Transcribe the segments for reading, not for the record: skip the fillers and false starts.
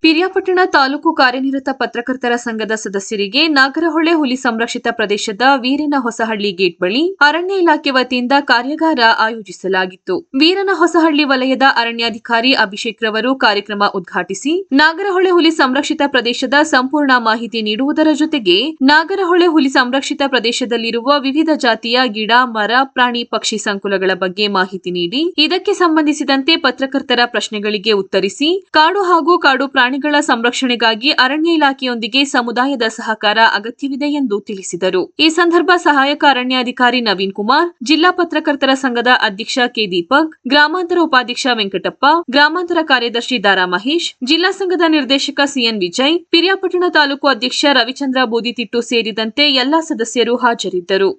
ಪಿರಿಯಾಪಟ್ಟಣ ತಾಲೂಕು ಕಾರ್ಯನಿರತ ಪತ್ರಕರ್ತರ ಸಂಘದ ಸದಸ್ಯರಿಗೆ ನಾಗರಹೊಳೆ ಹುಲಿ ಸಂರಕ್ಷಿತ ಪ್ರದೇಶದ ವೀರನಹೊಸಹಳ್ಳಿ ಗೇಟ್ ಬಳಿ ಅರಣ್ಯ ಇಲಾಖೆ ವತಿಯಿಂದ ಕಾರ್ಯಾಗಾರ ಆಯೋಜಿಸಲಾಗಿತ್ತು. ವೀರನಹೊಸಹಳ್ಳಿ ವಲಯದ ಅರಣ್ಯಾಧಿಕಾರಿ ಅಭಿಷೇಕ್ ರವರು ಕಾರ್ಯಕ್ರಮ ಉದ್ಘಾಟಿಸಿ ನಾಗರಹೊಳೆ ಹುಲಿ ಸಂರಕ್ಷಿತ ಪ್ರದೇಶದ ಸಂಪೂರ್ಣ ಮಾಹಿತಿ ನೀಡುವುದರ ಜೊತೆಗೆ ನಾಗರಹೊಳೆ ಹುಲಿ ಸಂರಕ್ಷಿತ ಪ್ರದೇಶದಲ್ಲಿರುವ ವಿವಿಧ ಜಾತಿಯ ಗಿಡ, ಮರ, ಪ್ರಾಣಿ, ಪಕ್ಷಿ ಸಂಕುಲಗಳ ಬಗ್ಗೆ ಮಾಹಿತಿ ನೀಡಿ ಇದಕ್ಕೆ ಸಂಬಂಧಿಸಿದಂತೆ ಪತ್ರಕರ್ತರ ಪ್ರಶ್ನೆಗಳಿಗೆ ಉತ್ತರಿಸಿ ಕಾಡು ಹಾಗೂ ಕಾಡು ಪ್ರಾಣಿಗಳ ಸಂರಕ್ಷಣೆಗಾಗಿ ಅರಣ್ಯ ಇಲಾಖೆಯೊಂದಿಗೆ ಸಮುದಾಯದ ಸಹಕಾರ ಅಗತ್ಯವಿದೆ ಎಂದು ತಿಳಿಸಿದರು. ಈ ಸಂದರ್ಭ ಸಹಾಯಕ ಅರಣ್ಯಾಧಿಕಾರಿ ನವೀನ್ ಕುಮಾರ್, ಜಿಲ್ಲಾ ಪತ್ರಕರ್ತರ ಸಂಘದ ಅಧ್ಯಕ್ಷ ಕೆ ದೀಪಕ್, ಗ್ರಾಮಾಂತರ ಉಪಾಧ್ಯಕ್ಷ ವೆಂಕಟಪ್ಪ, ಗ್ರಾಮಾಂತರ ಕಾರ್ಯದರ್ಶಿ ದಾರಾ ಮಹೇಶ್, ಜಿಲ್ಲಾ ಸಂಘದ ನಿರ್ದೇಶಕ ಸಿಎನ್ ವಿಜಯ್, ಪಿರಿಯಾಪಟ್ಟಣ ತಾಲೂಕು ಅಧ್ಯಕ್ಷ ರವಿಚಂದ್ರ ಬೋದಿತಿಟ್ಟು ಸೇರಿದಂತೆ ಎಲ್ಲಾ ಸದಸ್ಯರು ಹಾಜರಿದ್ದರು.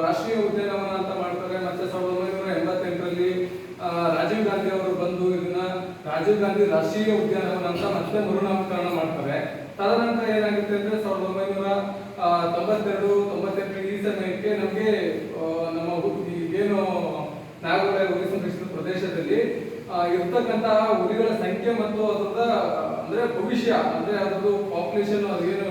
ರಾಷ್ಟ್ರೀಯ ಉದ್ಯಾನವನ ಅಂತ ಮಾಡ್ತಾರೆ. ಮತ್ತೆ 1988ರಲ್ಲಿ ರಾಜೀವ್ ಗಾಂಧಿ ಅವರು ಬಂದು ಇದನ್ನ ರಾಜೀವ್ ಗಾಂಧಿ ರಾಷ್ಟ್ರೀಯ ಉದ್ಯಾನವನ ಅಂತ ಮತ್ತೆ ಮರುನಾಮಕರಣ ಮಾಡ್ತಾರೆ. ತದನಂತರ ಏನಾಗುತ್ತೆ ಅಂದ್ರೆ 1992-98 ಈ ಸಮಯಕ್ಕೆ ನಮಗೆ ನಮ್ಮ ಏನು ನಾಗರಹೊಳೆ ಹುಲಿ ಸಂರಕ್ಷಿತ ಪ್ರದೇಶದಲ್ಲಿ ಇರ್ತಕ್ಕಂತಹ ಹುಲಿಗಳ ಸಂಖ್ಯೆ ಮತ್ತು ಅದರದ ಅಂದ್ರೆ ಭವಿಷ್ಯ ಅಂದ್ರೆ ಅದರದ್ದು ಪಾಪ್ಯುಲೇಷನ್ ಅದೇನು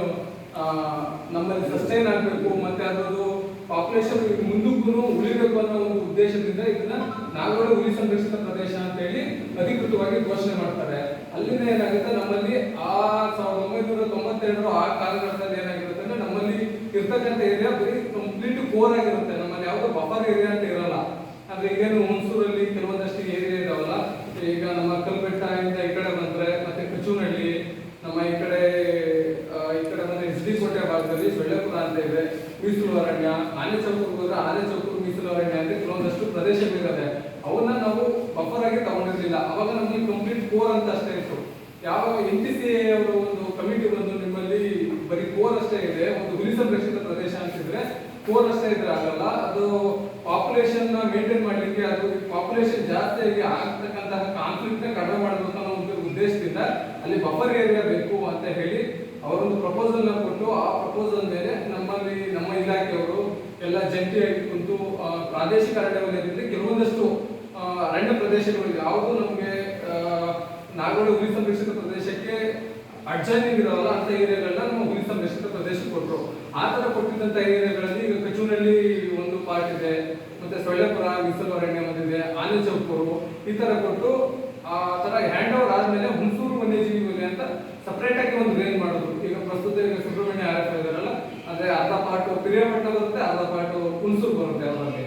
ನಮ್ಮಲ್ಲಿ ಸಸ್ಟೈನ್ ಆಗಬೇಕು ಮತ್ತೆ ಅದರದ್ದು ಪಾಪ್ಯುಲೇಷನ್ ಮುಂದಕ್ಕೂ ಉಳಿಬೇಕು ಅನ್ನೋ ಒಂದು ಉದ್ದೇಶದಿಂದ ಇದನ್ನ ನಾಗರಹೊಳೆ ಹುಲಿ ಸಂರಕ್ಷಿತ ಪ್ರದೇಶ ಅಂತ ಹೇಳಿ ಅಧಿಕೃತವಾಗಿ ಘೋಷಣೆ ಮಾಡ್ತಾರೆ. ಅಲ್ಲಿಂದ ಏನಾಗುತ್ತೆ ನಮ್ಮಲ್ಲಿ ಆ 1992 ಆ ಕಾಲಘಟ್ಟದಲ್ಲಿ ಏನಾಗಿರುತ್ತೆ ಅಂದ್ರೆ ನಮ್ಮಲ್ಲಿ ಇರ್ತಕ್ಕಂಥ ಏರಿಯಾ ಬರೀ ಕಂಪ್ಲೀಟ್ ಕೋರ್ ಆಗಿರುತ್ತೆ. ನಮ್ಮಲ್ಲಿ ಯಾವುದೋ ಬಫರ್ ಏರಿಯಾ ಅಂತ ಇರಲ್ಲ. ಅಂದ್ರೆ ಈಗೇನು ಹುಣಸೂರಲ್ಲಿ ಕೆಲವೊಂದಷ್ಟು ಏರಿಯಾ ಇದಾವಲ್ಲ, ಈಗ ನಮ್ಮ ಕಲ್ಬೆಟ್ಟ ಇಂದ ಈ ಕಡೆ ಬಂದ್ರೆ ಮತ್ತೆ ಕಚೂನಹಳ್ಳಿ, ನಮ್ಮ ಈ ಕಡೆ ಬಂದ್ರೆ ಎಸ್.ಡಿ. ಕೋಟೆ ಭಾಗದಲ್ಲಿ ಸೊಳ್ಳೆಪುರ ಅಂತ ಇದೆ, ಮೀಸಲು ಅರಣ್ಯ, ಆನೆ ಚೌಕೂರು ಹೋದ್ರೆ ಆನೆ ಚೌಕೂರು ಮೀಸಲು ಅರಣ್ಯ ಅಂತ ಕೆಲವೊಂದಷ್ಟು ಪ್ರದೇಶಗಳಿರುತ್ತೆ. ಅವನ್ನ ನಾವು ಬಫರ್ ಆಗಿ ತಗೊಂಡಿರ್ಲಿಲ್ಲ. ಅವಾಗ ನಮಗೆ ಕಂಪ್ಲೀಟ್ ಕೋರ್ ಅಂತ ಅಷ್ಟೇ ಇತ್ತು. ಯಾವಾಗ NTC ಅವರು ಒಂದು ಕಮಿಟಿ ಬಂದು ನಿಮ್ಮಲ್ಲಿ ಬರೀ ಕೋರ್ ಅಷ್ಟೇ ಇದೆ, ಒಂದು ಹುಲಿ ಸಂರಕ್ಷಿತ ಪ್ರದೇಶ ಅಂತಿದ್ರೆ ಕೋರ್ ಅಷ್ಟೇ ಇದ್ರೆ ಆಗಲ್ಲ, ಅದು ಪಾಪ್ಯುಲೇಷನ್ ಮೇಂಟೈನ್ ಮಾಡ್ಲಿಕ್ಕೆ ಅದು ಪಾಪ್ಯುಲೇಷನ್ ಜಾಸ್ತಿ ಆಗ್ತಕ್ಕಂತಹ ಕಾನ್ಫ್ಲಿಕ್ಟ್ ನ ಕಡಿಮೆ ಮಾಡಬೇಕು ಅನ್ನೋ ಒಂದು ಉದ್ದೇಶದಿಂದ ಅಲ್ಲಿ ಬಫರ್ ಏರಿಯಾ ಬೇಕು ಅಂತ ಹೇಳಿ ಅವರೊಂದು ಪ್ರಪೋಸಲ್ ನ ಕೊಟ್ಟು ಆ ಪ್ರಪೋಸಲ್ ಮೇಲೆ ನಮ್ಮಲ್ಲಿ ನಮ್ಮ ಇಲಾಖೆಯವರು ಎಲ್ಲ ಜಂಟಿಯಾಗಿ ಕುಂತು ಪ್ರಾದೇಶಿಕ ಅರಣ್ಯ ವಲಯದಲ್ಲಿ ಕೆಲವೊಂದಷ್ಟು ಅರಣ್ಯ ಪ್ರದೇಶಗಳು ಯಾವುದು ನಮಗೆ ನಾಗರಹೊಳೆ ಹುಲಿ ಸಂರಕ್ಷಿತ ಪ್ರದೇಶಕ್ಕೆ ಅಡ್ಜೈನಿಂಗ್ ಇರೋಲ್ಲ ಅಂತ ಏರಿಯಾಗಳನ್ನ ನಮ್ಮ ಹುಲಿ ಸಂರಕ್ಷಿತ ಪ್ರದೇಶ ಕೊಟ್ಟರು. ಆ ತರ ಕೊಟ್ಟಿದ್ದಂತ ಏರಿಯಾಗಳಲ್ಲಿ ಈಗ ಕಚೂನಲ್ಲಿ ಒಂದು ಪಾರ್ಟ್ ಇದೆ, ಮತ್ತೆ ಸೊಳ್ಳೆಪುರ ಮೀಸಲು ಅರಣ್ಯ ಒಂದಿದೆ, ಆನೆ ಚೌಕೂರು ಈ ತರ ಕೊಟ್ಟು ಆ ತರ ಹ್ಯಾಂಡ್ ಓವರ್ ಆದ್ಮೇಲೆ ಹುಣಸೂರು ವನ್ಯಜೀವಿ ವಲಯ ಅಂತ ಸಪರೇಟ್ ಆಗಿ ಒಂದು ರೇಂಜ್ ಮಾಡೋದು. ಈಗ ಪ್ರಸ್ತುತ ಈಗ ಸುಬ್ರಹ್ಮಣ್ಯ ಆರ್ ಇದಾರಲ್ಲ, ಅಂದ್ರೆ ಅರ್ಧ ಪಾರ್ಟ್ ಪಿರಿಯಾಪಟ್ಟಣ ಬರುತ್ತೆ, ಅರ್ಧ ಪಾರ್ಟ್ ಹುಣಸೂರು ಬರುತ್ತೆ ಅವರಲ್ಲಿ.